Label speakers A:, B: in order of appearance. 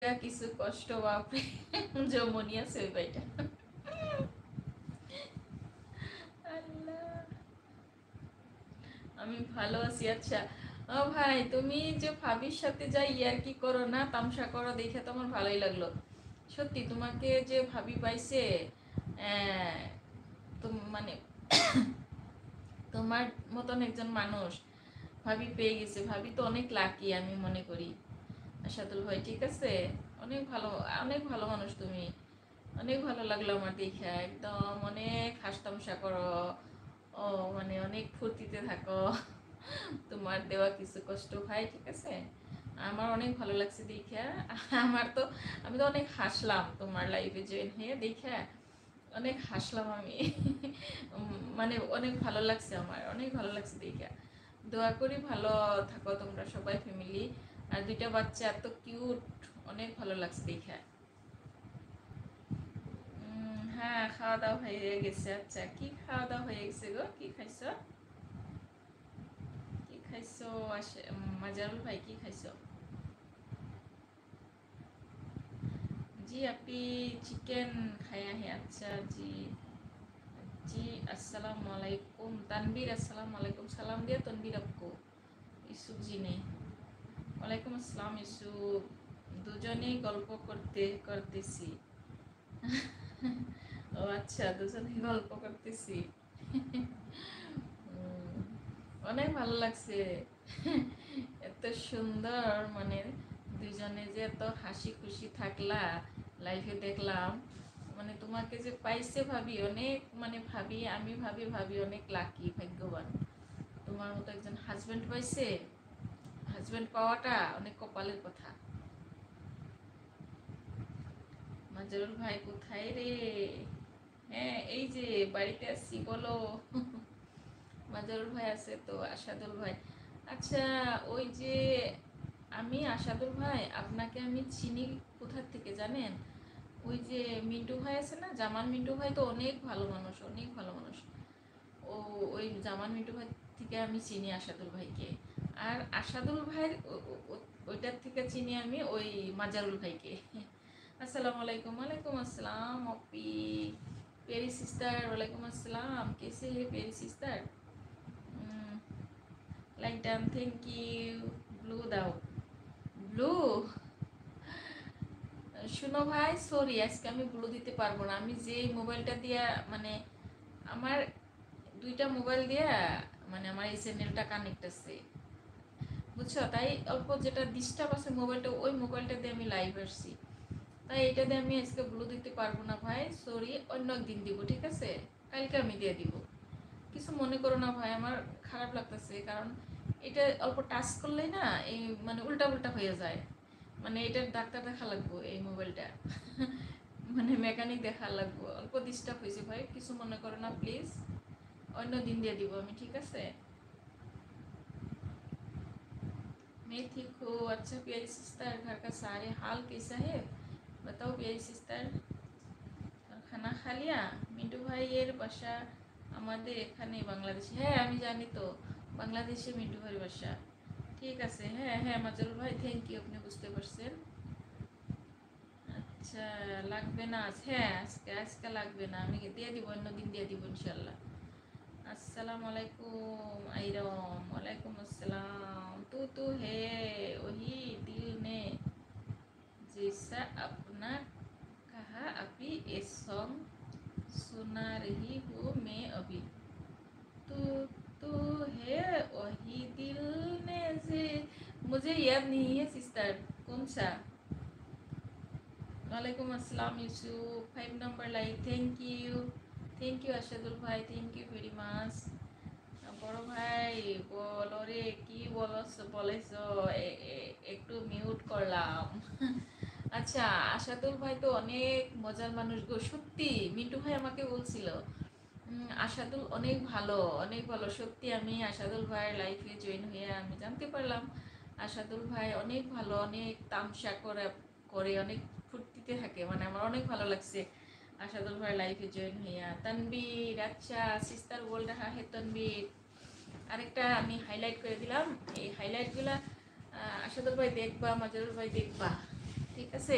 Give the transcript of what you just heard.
A: কিছু কষ্ট বাপরে, যমনি আছে ওই ভাইটা। আল্লাহ, আমি ভালো আছি। আচ্ছা, ও ভাই, তুমি যে ভাবির সাথে যাই ইয়ার্কি করো না, তামসা করো, দেখে তো আমার ভালোই লাগলো। সত্যি তোমাকে যে ভাবি পাইছে, আহ, তো মানে তোমার মতন একজন মানুষ ভাবি পেয়ে গেছে। ভাবি তো অনেক লাকি আমি মনে করি। আশাদুল ভাই ঠিক আছে, অনেক ভালো, অনেক ভালো মানুষ তুমি। অনেক ভালো লাগলো আমার দেখা, একদম অনেক হাসতামশা করো। ও মানে অনেক ফুর্তিতে থাকো। তোমার দেওয়া কিছু কষ্ট ভাই ঠিক আছে, আমার অনেক ভালো লাগছে দেখা। আমার তো, আমি তো অনেক হাসলাম তোমার লাইভে জয়েন হয়ে দেখা, অনেক হাসলাম আমি। মানে অনেক ভালো লাগছে, আমার অনেক ভালো লাগছে দেখা। দোয়া করি ভালো থাকো তোমরা সবাই ফ্যামিলি। আর দুইটা বাচ্চা এত কিউট, অনেক ভালো লাগছে দেখা। হ্যাঁ, খাওয়া দাওয়া হয়ে গেছে। আচ্ছা, কি খাওয়া দাওয়া হয়ে গেছে গো? কি খাইছো? কি খাইছো? মাজারুল ভাই কি খাইছো? জি আপনি চিকেন খায়া হে। আচ্ছা জি। জি, আসসালামু আলাইকুম তানবীর, আসসালামু আলাইকুম, সালাম দিয়া তনবীর আপকো। ইসুফ জি নেই। ওয়ালাইকুম আসসালাম ইসুফ। দুজনেই গল্প করতেছি। ও আচ্ছা, দুজনেই গল্প করতেছি। উম, অনেক ভালো লাগছে। এত সুন্দর, মানে দুজনে যে এত হাসি খুশি থাকলা, লাইফে দেখলাম। মানে তোমাকে যে পাইছে ভাবি অনেক, মানে ভাবি, আমি ভাবি ভাবি অনেক লাকি, ভাগ্যবান। তোমার মতো একজন হাজবেন্ড পাইছে। হাজবেন্ড পাওয়াটা অনেক কপালের কথা। মাজরুল ভাই কোথায় রে? হ্যাঁ, এই যে বাড়িতে আসছি, বলো। মাজরুল ভাই আছে তো, আশাদুল ভাই। আচ্ছা, ওই যে আমি আশাদুল ভাই, আপনাকে আমি চিনি কোথার থেকে জানেন? ওই যে মিন্টু ভাই আছে না, জামান মিন্টু ভাই তো অনেক ভালো মানুষ, অনেক ভালো মানুষ। ও, ওই জামান মিন্টু ভাই থেকে আমি চিনি আশাদুল ভাইকে। আর আশাদুল ভাইয়ের ওইটার থেকে চিনি আমি ওই মাজারুল ভাইকে। আসসালামু আলাইকুম। ওয়ালাইকুম আসসালাম অপি। पेरी सिस्टर, वालेकुम अस्सलाम, कैसे है पेरी sister? Like done, thank you. Blue দাও, ব্লু। শুনো ভাই, সরি, আজকে আমি ব্লু দিতে পারবো না। আমি যে মোবাইলটা দিয়া, মানে আমার দুইটা মোবাইল দিয়া, মানে আমার এই চ্যানেলটা কানেক্ট আছে, বুঝছো? তাই অল্প যেটা ডিস্টার্ব আছে মোবাইলটা, ওই মোবাইলটা দিয়ে আমি লাইভ আসছি। তাই এটা দিয়ে আমি আজকে ব্লু দিতে পারবো না ভাই, সরি। অন্য একদিন দিব, ঠিক আছে? কালকে আমি দিয়ে দিব। কিছু মনে করো না ভাই, আমার খারাপ লাগতেছে, কারণ এটা অল্প টাচ করলেই না, এই মানে উল্টা উল্টা হয়ে যায়। মানে এটার ডাক্তার দেখা লাগবো এই মোবাইলটা। মানে মেকানিক দেখা লাগবো। অল্প ডিস্টার্ব হয়েছে ভাই, কিছু মনে করো না প্লিজ। অন্য দিন দিয়ে দিব আমি, ঠিক আছে? मैं ठीक हूँ। अच्छा प्यारी सिस्टर, घर का सारे हाल कैसा है? बताओ प्यारी सिस्टर। খানা খা লিয়া? মিন্টু ভাইয়ের বাসা আমাদের এখানে বাংলাদেশে। হ্যাঁ আমি জানি তো, বাংলাদেশে মিন্টু ভাইয়ের বাসা। ঠিক আছে, হ্যাঁ হ্যাঁ মাজরুল ভাই, থ্যাংক ইউ, আপনি বুঝতে পারছেন। আচ্ছা, লাগবে না আজ? হ্যাঁ, আজকে আজকে লাগবে না, আমি দিয়ে দিব, অন্যদিন দিয়ে দিব ইনশাল্লাহ। अस्सलाम वालेकुम आयरम, वालेकुम अस्सलाम। तू है वही दिल ने जैसा अपना कहा, अभी ये सॉन्ग सुना रही हूँ मैं अभी। तू तू है वही दिल ने से, मुझे याद नहीं है सिस्टर, कौन सा? वालेकुम अस्सलाम Yusuf, 5 number like, thank you Ashadul ভাই, থ্যাংক ইউ ভেরি মাচ। বড় ভাই, বলো রে, কি বলেছ? একটু মিউট করলাম। আচ্ছা, আশাদুল ভাই তো অনেক মজার মানুষ গো, সত্যি। মিন্টু ভাই আমাকে বলছিল, আশাদুল অনেক ভালো, অনেক ভালো। সত্যি আমি আশাদুল ভাইয়ের লাইফে জয়েন হয়ে আমি জানতে পারলাম আশাদুল ভাই অনেক ভালো, অনেক তামসা করে, অনেক ফুর্তিতে থাকে। মানে আমার অনেক ভালো লাগছে আশাদুল ভাইয়ের লাইফে জয়েন হইয়া। তানবীর, আচ্ছা সিস্টার বল রাহা হে তানবীর। আরেকটা আমি হাইলাইট করে দিলাম, এই হাইলাইটগুলা আশাদুল ভাই দেখবা, মাজরুল ভাই দেখবা, ঠিক আছে।